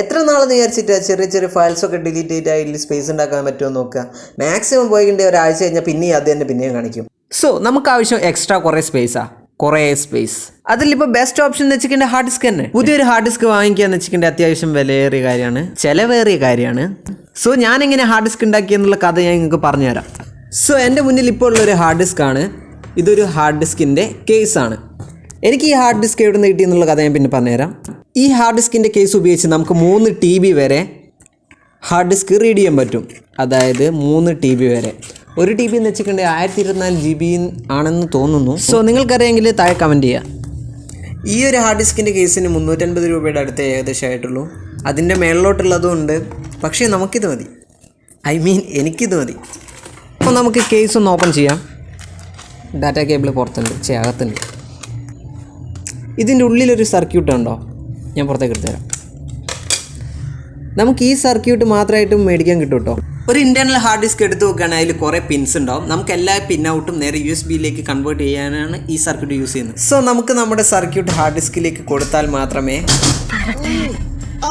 എത്ര നാളെന്ന് വിചാരിച്ചിട്ട് ചെറിയ ചെറിയ ഫയൽസൊക്കെ ഡിലീറ്റ് ചെയ്തിട്ട് അതിൽ സ്പേസ് ഉണ്ടാക്കാൻ പറ്റുമോ നോക്കുക. മാക്സിമം പോയിട്ടുണ്ട് ഒരാഴ്ച കഴിഞ്ഞാൽ പിന്നെയും അത് തന്നെ പിന്നെയും കാണിക്കും. സോ നമുക്ക് ആവശ്യം എക്സ്ട്രാ കുറേ സ്പേസ്. അതിലിപ്പോൾ ബെസ്റ്റ് ഓപ്ഷൻ എന്ന് വെച്ചിട്ടുണ്ടെങ്കിൽ ഹാർഡ് ഡിസ്ക് തന്നെ. പുതിയൊരു ഹാർഡ് ഡിസ്ക് വാങ്ങിക്കുക എന്ന് വെച്ചിട്ടുണ്ടെങ്കിൽ അത്യാവശ്യം വിലയേറിയ കാര്യമാണ്, ചിലവേറിയ കാര്യമാണ്. സോ ഞാനെങ്ങനെ ഹാർഡ് ഡിസ്ക് ഉണ്ടാക്കിയെന്നുള്ള കഥ ഞാൻ നിങ്ങൾക്ക് പറഞ്ഞുതരാം. സോ എൻ്റെ മുന്നിൽ ഇപ്പോൾ ഉള്ളൊരു ഹാർഡ് ഡിസ്ക് ആണ്. ഇതൊരു ഹാർഡ് ഡിസ്കിൻ്റെ കേസാണ്. എനിക്ക് ഈ ഹാർഡ് ഡിസ്ക് എവിടെ നിന്ന് കിട്ടിയെന്നുള്ള കഥ ഞാൻ പിന്നെ പറഞ്ഞുതരാം. ഈ ഹാർഡ് ഡിസ്കിൻ്റെ കേസ് ഉപയോഗിച്ച് നമുക്ക് 3 TB വരെ ഹാർഡ് ഡിസ്ക് റീഡ് ചെയ്യാൻ പറ്റും. അതായത് 3 TB വരെ. 1 TB എന്ന് വെച്ചിട്ടുണ്ടെങ്കിൽ 1024 GB ആണെന്ന് തോന്നുന്നു. സോ നിങ്ങൾക്കറിയാമെങ്കിൽ താഴെ കമൻറ്റ് ചെയ്യുക. ഈ ഒരു ഹാർഡ് ഡിസ്കിൻ്റെ കേസിന് 350 രൂപയുടെ അടുത്ത് ഏകദേശം ആയിട്ടുള്ളൂ. അതിൻ്റെ മേളിലോട്ടുള്ളതും ഉണ്ട്. പക്ഷേ നമുക്കിത് മതി, എനിക്കിത് മതി. അപ്പോൾ നമുക്ക് കേസ് ഒന്ന് ഓപ്പൺ ചെയ്യാം. ഡാറ്റ കേബിൾ പുറത്തുണ്ട്, അകത്തുണ്ട്. ഇതിൻ്റെ ഉള്ളിലൊരു സർക്യൂട്ട് ഉണ്ടോ, ഞാൻ പുറത്തേക്ക് എടുത്തുതരാം. നമുക്ക് ഈ സർക്യൂട്ട് മാത്രമായിട്ടും മേടിക്കാൻ കിട്ടും കേട്ടോ. ഒരു ഇൻറ്റേർണൽ ഹാർഡ് ഡിസ്ക് എടുത്ത് നോക്കുകയാണെങ്കിൽ അതിൽ കുറേ പിൻസ് ഉണ്ടാവും. നമുക്ക് എല്ലാ പിൻ ഔട്ടും നേരെ USB-യിലേക്ക് കൺവേർട്ട് ചെയ്യാനാണ് ഈ സർക്യൂട്ട് യൂസ് ചെയ്യുന്നത്. സോ നമുക്ക് നമ്മുടെ സർക്യൂട്ട് ഹാർഡ് ഡിസ്കിലേക്ക് കൊടുത്താൽ മാത്രമേ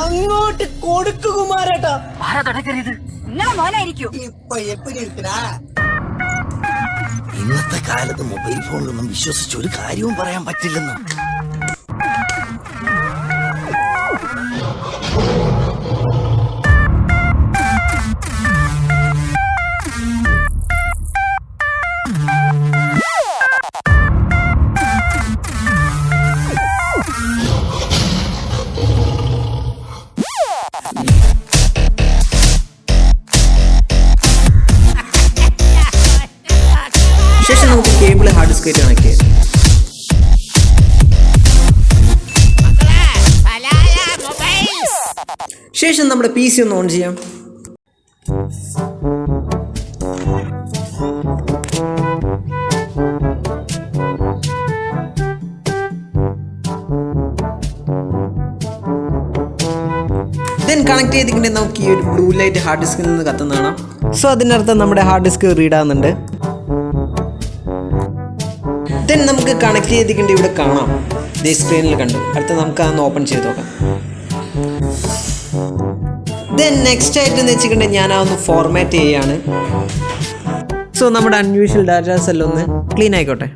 അങ്ങോട്ട് കൊടുക്കുമാരേട്ടാ. ഇന്നത്തെ കാലത്ത് മൊബൈൽ ഫോണിലൊന്നും വിശ്വസിച്ച് ഒരു കാര്യവും പറയാൻ പറ്റില്ലെന്ന്. ശേഷം നമുക്ക് കേബിൾ ഹാർഡ് ഡിസ്കായിട്ട് കണക്ട് ചെയ്യാം. ശേഷം നമ്മുടെ PC ഒന്ന് ഓൺ ചെയ്യാം. ദെൻ കണക്ട് ചെയ്തിട്ടുണ്ടെങ്കിൽ നമുക്ക് ഈ ഒരു ബ്ലൂ ലൈറ്റ് ഹാർഡ് ഡിസ്കിൽ നിന്ന് കത്തുന്ന കാണാം. സോ അതിനർത്ഥം നമ്മുടെ ഹാർഡ് ഡിസ്ക് റീഡ് ആകുന്നുണ്ട്. ദെൻ നമുക്ക് കണക്ട് ചെയ്തിട്ടുണ്ട് ഇവിടെ കാണാം, ഈ സ്ക്രീനിൽ കണ്ടു. അടുത്ത നമുക്ക് അതൊന്ന് ഓപ്പൺ ചെയ്ത് നോക്കാം. ദെൻ നെക്സ്റ്റ് ആയിട്ട് എന്ന് വെച്ചിട്ടുണ്ടെങ്കിൽ ഞാൻ അതൊന്ന് ഫോർമാറ്റ് ചെയ്യുകയാണ്. സോ നമ്മുടെ അൺയൂഷ്വൽ ഡാറ്റാസ് എല്ലാം ഒന്ന് ക്ലീൻ ആയിക്കോട്ടെ.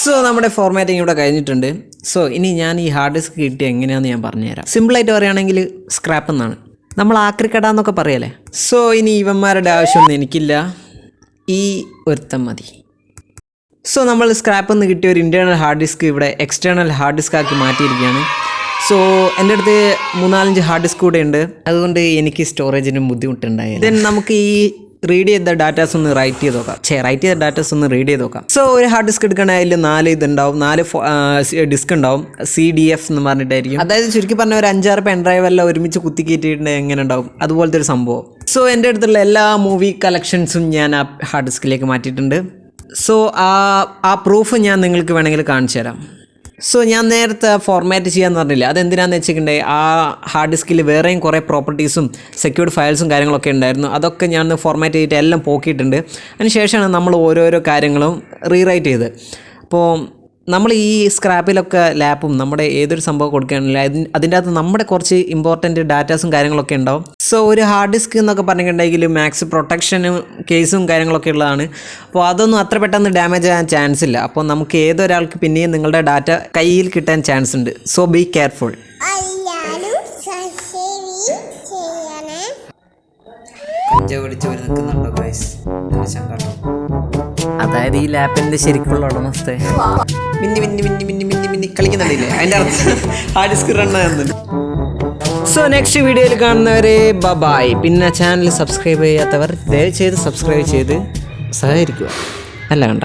സോ നമ്മുടെ ഫോർമാറ്റിംഗ് ഇവിടെ കഴിഞ്ഞിട്ടുണ്ട്. സോ ഇനി ഞാൻ ഈ ഹാർഡ് ഡിസ്ക് കിട്ടിയ എങ്ങനെയാണെന്ന് ഞാൻ പറഞ്ഞുതരാം. സിമ്പിളായിട്ട് പറയുകയാണെങ്കിൽ സ്ക്രാപ്പ് എന്നാണ്, നമ്മൾ ആക്രിക്കട എന്നൊക്കെ പറയല്ലേ. സോ ഇനി ഇവന്മാരുടെ ആവശ്യമൊന്നും എനിക്കില്ല, ഈ ഒരുത്തം മതി. സോ നമ്മൾ സ്ക്രാപ്പിൽ നിന്ന് കിട്ടിയ ഒരു ഇൻറ്റേർണൽ ഹാർഡ് ഡിസ്ക് ഇവിടെ എക്സ്റ്റേണൽ ഹാർഡ് ഡിസ്ക് ആക്കി മാറ്റിയിരിക്കുകയാണ്. സോ എൻ്റെ അടുത്ത് 3-4 ഹാർഡ് ഡിസ്ക് കൂടെ ഉണ്ട്, അതുകൊണ്ട് എനിക്ക് സ്റ്റോറേജിന് ബുദ്ധിമുട്ടുണ്ടായി. ദെൻ നമുക്ക് ഈ റീഡ് ചെയ്ത ഡാറ്റാസ് ഒന്ന് റൈറ്റ് ചെയ്ത് നോക്കാം. സോ ഒരു ഹാർഡ് ഡിസ്ക് എടുക്കുകയാണെങ്കിൽ 4 ഇതുണ്ടാവും, 4 ഡിസ്ക് ഉണ്ടാവും. CDF എന്ന് പറഞ്ഞിട്ടായിരിക്കും. അതായത് ചുരുക്കി പറഞ്ഞ ഒരു 5-6 പെൻഡ്രൈവ് എല്ലാം ഒരുമിച്ച് കുത്തി കയറ്റിയിട്ടുണ്ടെങ്കിൽ എങ്ങനെ ഉണ്ടാവും, അതുപോലത്തെ ഒരു സംഭവം. സോ എൻ്റെ അടുത്തുള്ള എല്ലാ മൂവി കളക്ഷൻസും ഞാൻ ആ ഹാർഡ് ഡിസ്കിലേക്ക് മാറ്റിയിട്ടുണ്ട്. സോ ആ പ്രൂഫ് ഞാൻ നിങ്ങൾക്ക് വേണമെങ്കിൽ കാണിച്ചു തരാം. സോ ഞാൻ നേരത്തെ ഫോർമാറ്റ് ചെയ്യാമെന്ന് പറഞ്ഞില്ല, അതെന്തിനാണെന്ന് വെച്ചിട്ടുണ്ടെങ്കിൽ ആ ഹാർഡ് ഡിസ്കിൽ വേറെയും കുറേ പ്രോപ്പർട്ടീസും സെക്യൂർഡ് ഫയൽസും കാര്യങ്ങളൊക്കെ ഉണ്ടായിരുന്നു. അതൊക്കെ ഞാൻ ഫോർമാറ്റ് ചെയ്തിട്ട് എല്ലാം പോക്കിയിട്ടുണ്ട്. അതിന് ശേഷമാണ് നമ്മൾ ഓരോരോ കാര്യങ്ങളും റീറൈറ്റ് ചെയ്ത്. അപ്പോൾ നമ്മൾ ഈ സ്ക്രാപ്പിലൊക്കെ ലാപ്പും നമ്മുടെ ഏതൊരു സംഭവം കൊടുക്കുകയാണെങ്കിൽ അതിൻ്റെ അകത്ത് നമ്മുടെ കുറച്ച് ഇമ്പോർട്ടൻറ്റ് ഡാറ്റാസും കാര്യങ്ങളൊക്കെ ഉണ്ടാവും. സോ ഒരു ഹാർഡ് ഡിസ്ക് എന്നൊക്കെ പറഞ്ഞിട്ടുണ്ടെങ്കിൽ മാക്സ് പ്രൊട്ടക്ഷനും കേസും കാര്യങ്ങളൊക്കെ ഉള്ളതാണ്. അപ്പോൾ അതൊന്നും അത്ര പെട്ടെന്ന് ഡാമേജ് ആകാൻ ചാൻസ് ഇല്ല. അപ്പോൾ നമുക്ക് ഏതൊരാൾക്ക് പിന്നെയും നിങ്ങളുടെ ഡാറ്റ കയ്യിൽ കിട്ടാൻ ചാൻസ് ഉണ്ട്. So be careful. നിൽക്കുന്നുണ്ടോ ഗൈസ്? അതായത് ഈ ലാപ്പിൻ്റെ ശരിക്കുള്ള ഉടമസ്ഥ മിന്നി കളിക്കുന്നുണ്ടല്ലേ, അതിൻ്റെ അർത്ഥം ഹാർഡ് ഡിസ്ക് റണ്ണാകുന്നുണ്ട്. സോ നെക്സ്റ്റ് വീഡിയോയിൽ കാണുന്നവരെ ബൈ. പിന്നെ ചാനൽ സബ്സ്ക്രൈബ് ചെയ്യാത്തവർ ദയവ് ചെയ്ത് സബ്സ്ക്രൈബ് ചെയ്ത് സഹകരിക്കുക. അല്ല കണ്ട